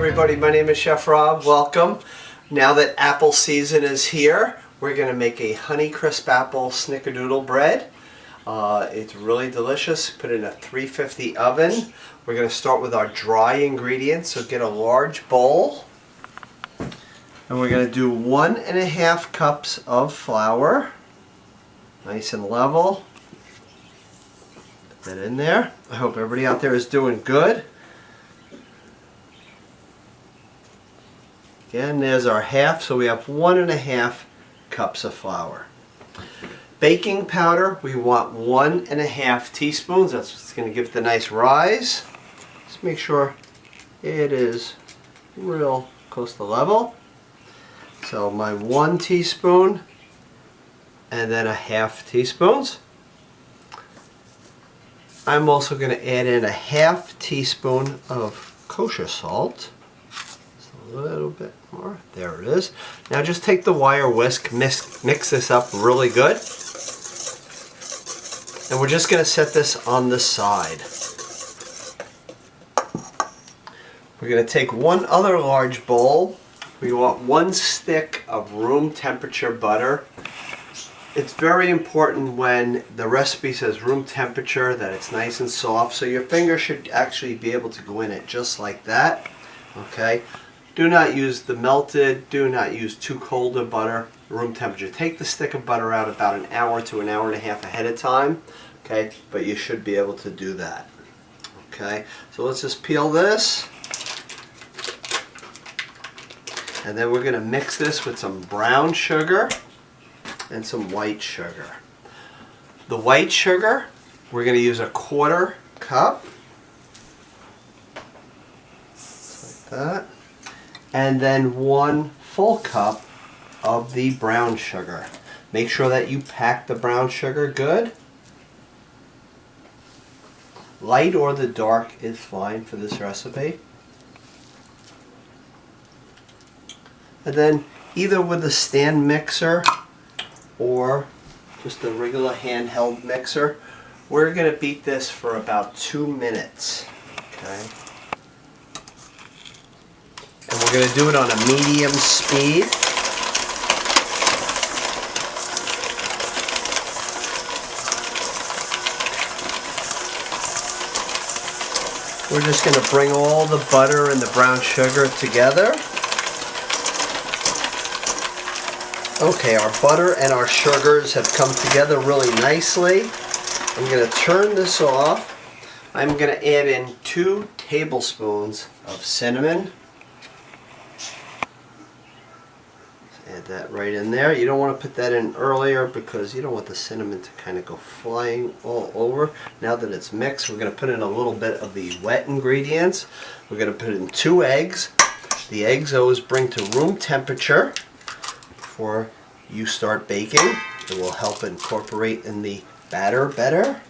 everybody, my name is Chef Rob. Welcome. Now that apple season is here, we're going to make a Honey Crisp Apple Snickerdoodle Bread. It's really delicious. Put it in a 350 oven. We're going to start with our dry ingredients, so get a large bowl. And we're going to do 1.5 cups of flour. Nice and level. Put that in there. I hope everybody out there is doing good. Again, there's our half, so we have 1.5 cups of flour. Baking powder, we want 1.5 teaspoons. That's what's going to give it the nice rise. Just make sure it is real close to level. So my 1 teaspoon and then 1/2 teaspoons. I'm also going to add in 1/2 teaspoon of kosher salt. A little bit more. There it is. Now just take the wire whisk, mix this up really good. And we're just going to set this on the side. We're going to take one other large bowl. We want 1 stick of room temperature butter. It's very important when the recipe says room temperature that it's nice and soft, so your finger should actually be able to go in it just like that. Okay? Do not use the melted, do not use too cold of butter, room temperature. Take the stick of butter out about an hour to an hour and a half ahead of time, okay? But you should be able to do that, okay? So let's just peel this. And then we're gonna mix this with some brown sugar and some white sugar. The white sugar, we're gonna use 1/4 cup, just like that. And then 1 full cup of the brown sugar. Make sure that you pack the brown sugar good. Light or the dark is fine for this recipe. And then either with a stand mixer or just a regular handheld mixer, we're going to beat this for about 2 minutes. Okay. And we're going to do it on a medium speed. We're just going to bring all the butter and the brown sugar together. Okay, our butter and our sugars have come together really nicely. I'm going to turn this off. I'm going to add in 2 tablespoons of cinnamon. Add that right in there. You don't want to put that in earlier because you don't want the cinnamon to kind of go flying all over. Now that it's mixed, we're going to put in a little bit of the wet ingredients. We're going to put in 2 eggs. The eggs always bring to room temperature before you start baking. It will help incorporate in the batter better.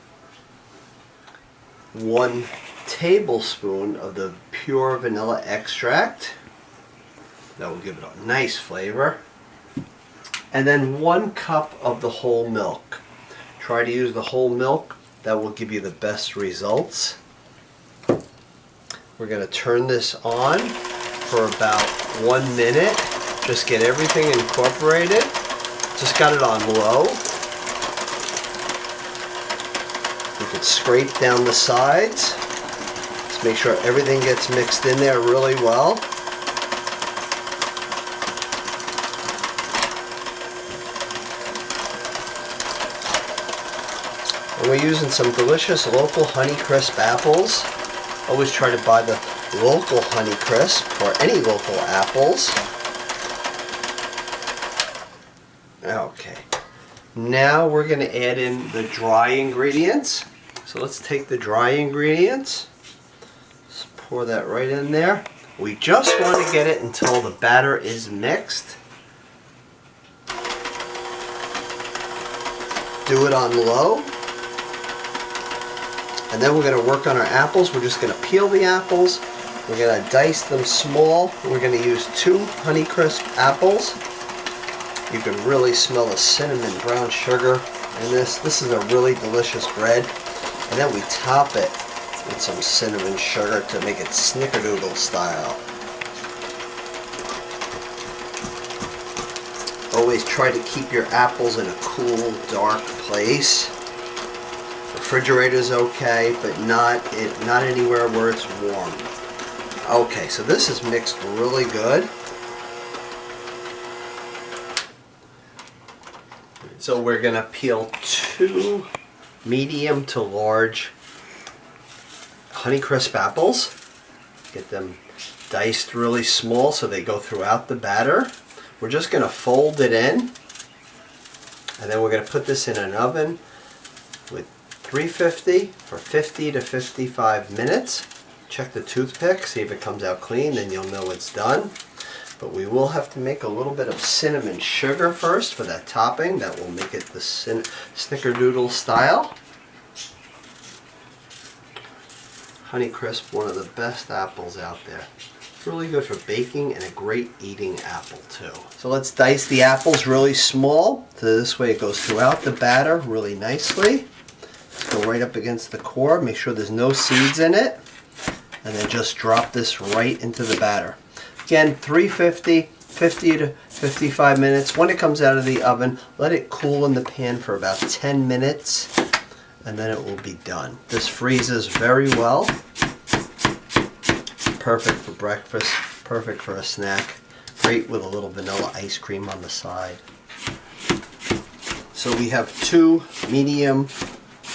1 tablespoon of the pure vanilla extract. That will give it a nice flavor. And then 1 cup of the whole milk. Try to use the whole milk. That will give you the best results. We're going to turn this on for about 1 minute. Just get everything incorporated. Just got it on low. You can scrape down the sides. Just make sure everything gets mixed in there really well. And we're using some delicious local Honey Crisp apples. Always try to buy the local Honey Crisp or any local apples. Okay. Now we're going to add in the dry ingredients. So let's take the dry ingredients. Just pour that right in there. We just want to get it until the batter is mixed. Do it on low. And then we're going to work on our apples. We're just going to peel the apples. We're going to dice them small. We're going to use 2 Honey Crisp apples. You can really smell the cinnamon brown sugar in this. This is a really delicious bread. And then we top it with some cinnamon sugar to make it Snickerdoodle style. always try to keep your apples in a cool, dark place. Refrigerator's okay, but not anywhere where it's warm. Okay, so this is mixed really good. So we're gonna peel 2 medium to large Honey Crisp apples. Get them diced really small so they go throughout the batter. We're just gonna fold it in, and then we're gonna put this in an oven with 350 for 50 to 55 minutes. Check the toothpick, see if it comes out clean, then you'll know it's done. But we will have to make a little bit of cinnamon sugar first for that topping. That will make it the Snickerdoodle style. Honey Crisp, one of the best apples out there. It's really good for baking and a great eating apple too. So let's dice the apples really small. So this way it goes throughout the batter really nicely. Let's go right up against the core. Make sure there's no seeds in it. And then just drop this right into the batter. Again, 350, 50 to 55 minutes. When it comes out of the oven, let it cool in the pan for about 10 minutes, and then it will be done. This freezes very well. Perfect for breakfast, perfect for a snack. Great with a little vanilla ice cream on the side. So we have 2 medium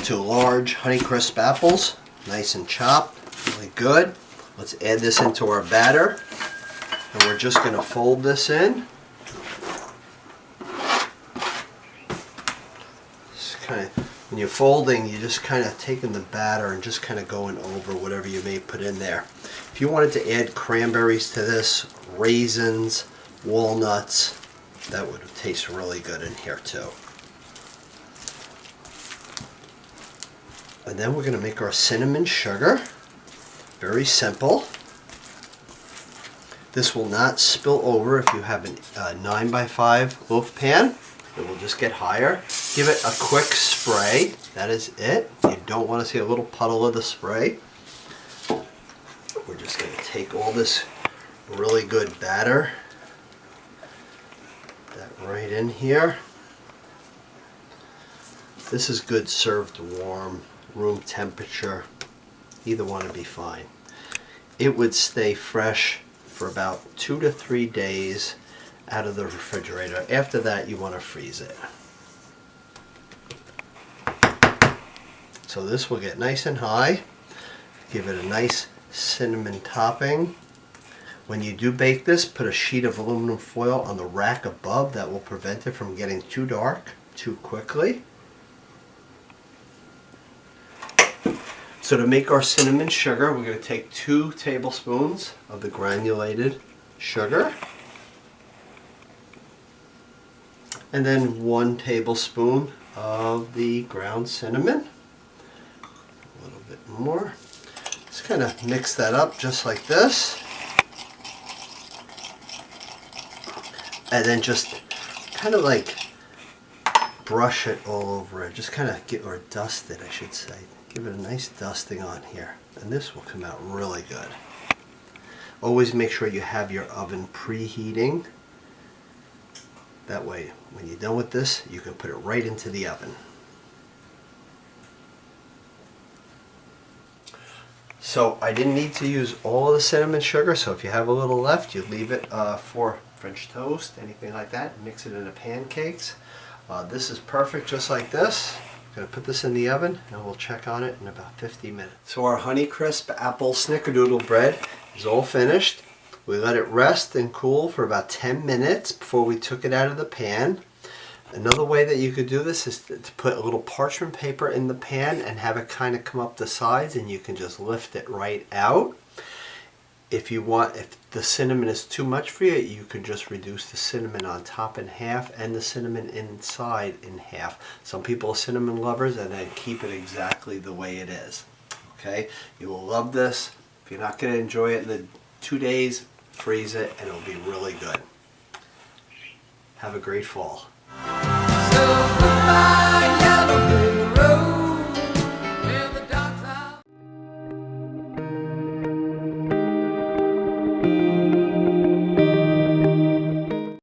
to large Honey Crisp apples, nice and chopped, really good. Let's add this into our batter. And we're just going to fold this in. Just kind of, when you're folding, you're just kind of taking the batter and just kind of going over whatever you may put in there. If you wanted to add cranberries to this, raisins, walnuts, that would taste really good in here too. And then we're going to make our cinnamon sugar. Very simple. This will not spill over if you have a 9x5 loaf pan. It will just get higher. Give it a quick spray. That is it. You don't want to see a little puddle of the spray. We're just going to take all this really good batter. Put that right in here. This is good served warm, room temperature. Either one would be fine. It would stay fresh for about 2 to 3 days out of the refrigerator. After that, you want to freeze it. So this will get nice and high. Give it a nice cinnamon topping. When you do bake this, put a sheet of aluminum foil on the rack above. That will prevent it from getting too dark too quickly. So to make our cinnamon sugar, we're going to take 2 tablespoons of the granulated sugar. And then 1 tablespoon of the ground cinnamon. A little bit more. Just kind of mix that up just like this. And then just kind of like brush it all over it. Just kind of get, or dust it, I should say. Give it a nice dusting on here, and this will come out really good. Always make sure you have your oven preheating. That way, when you're done with this, you can put it right into the oven. So I didn't need to use all of the cinnamon sugar, so if you have a little left, you leave it for French toast, anything like that. Mix it into pancakes. This is perfect just like this. Going to put this in the oven and we'll check on it in about 50 minutes. So our Honey Crisp apple Snickerdoodle bread is all finished. We let it rest and cool for about 10 minutes before we took it out of the pan. Another way that you could do this is to put a little parchment paper in the pan and have it kind of come up the sides, and you can just lift it right out. If you want, if the cinnamon is too much for you, you can just reduce the cinnamon on top in half and the cinnamon inside in half. Some people are cinnamon lovers, and then keep it exactly the way it is. Okay, you will love this. If you're not going to enjoy it in the 2 days, freeze it and it'll be really good. Have a great fall. So goodbye, yellow brick road, where the dogs are.